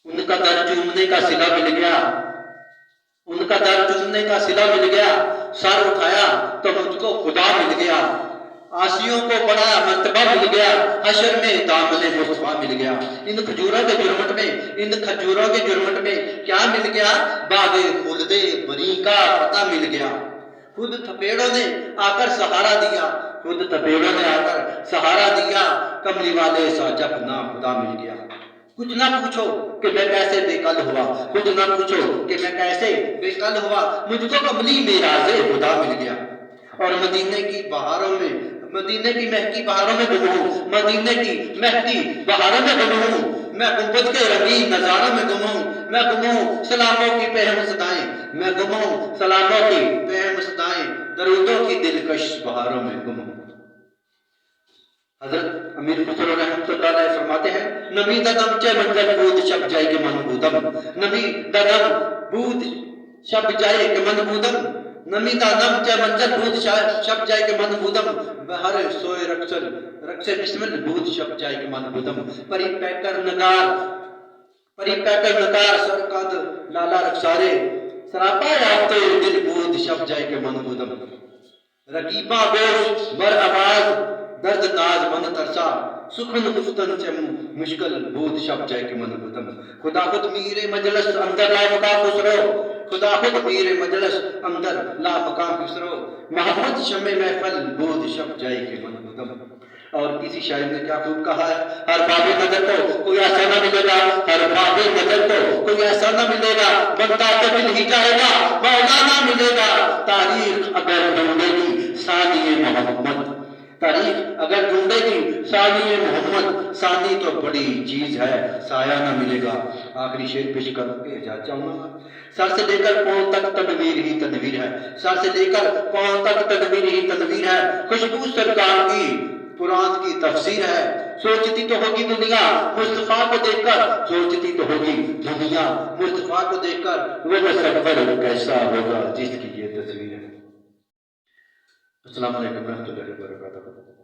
ان کا در چومنے کا صلہ مل گیا، ان کا در چومنے کا صلہ مل گیا، سر اٹھایا تو مجھ کو خدا مل گیا، آسیوں کو بڑا مرتبہ مل گیا، حشر میں دامن مصطفیٰ مل گیا۔ ان کھجوروں کے جرمٹ میں، ان کھجوروں کے جرمٹ میں کیا مل گیا؟ باغ خلد بری کا پتہ مل گیا۔ خود تھپیڑوں نے آ کر سہارا دیا، خود تھپیڑوں نے آ کر سہارا دیا، کملی والے سا جب نا خدا مل گیا۔ کچھ نہ پوچھو کہ میں کیسے بے کل ہوا، کچھ نہ پوچھو کہ میں کیسے بے کل ہوا، مجھ کو کملی میراث خدا مل گیا۔ اور مدینے کی بہاروں میں، مدینے کی مہکی بہاروں میں گم ہوں، مدینے کی مہکی بہاروں میں گم ہوں، میں گنبد کے رنگین نظاروں میں گم ہوں، میں گم ہوں سلاموں کی پہم صدائیں، میں گم ہوں سلاموں کی پہم صدائیں، درودوں کی دلکش بہاروں میں گم ہوں۔ حضرت امیر خسرو رحمۃ اللہ علیہ فرماتے ہیں، نمی ددم چے منزل بود شب جائے کے من بودم، نمی ددم بود شب جائے کے من بودم، نمی ددم چے منزل بود شب جائے کے من بودم، بہر سوئے رقص بسمل بود شب جائے کے من بودم، پری پیکر نگار، پری پیکر نگار سر قد لالا رخسارے، سراپا یافتے دل بود شب جائے کے من بودم، رقیباں گوش بر آواز درد ناز من ترسا، سخن گفتن سے مشکل بود شب جائے کے من بودم، خدا خود میر مجلس اندر لا مقام خسرو، خدا خود میر مجلس اندر لا مقام خسرو، محمد شمع محفل بود شب جائے کے من بودم۔ اور کسی شاعر نے کیا خوب کہا ہے، ہر باب نظر کو کوئی ایسا نہ ملے گا، ہر باب نظر کو کوئی ایسا نہ ملے گا، بندہ تو مل ہی جائے گا، مولانا ملے گا، تاریخ اگر ڈھونڈے گی ثانی محمد، تاریخ اگر ڈھونڈے گی ثانی محمد، ثانی تو بڑی چیز ہے، سایہ نہ ملے گا۔ آخری شعر پیش کر کے جا چاہوں گا، سر سے لے کر پاؤں تک تدبیر ہی تدبیر ہے، سر سے لے کر پاؤں تک تدبیر ہی تدبیر ہے، خوشبو سرکار کی قرآن کی تفسیر ہے، سوچتی تو ہوگی دنیا مصطفیٰ کو دیکھ کر، سوچتی تو ہوگی دنیا مصطفیٰ کو دیکھ کر، وہ سفر کیسا ہوگا جس کی یہ تصویر ہے۔ السلام علیکم ورحمۃ اللہ وبرکاتہ۔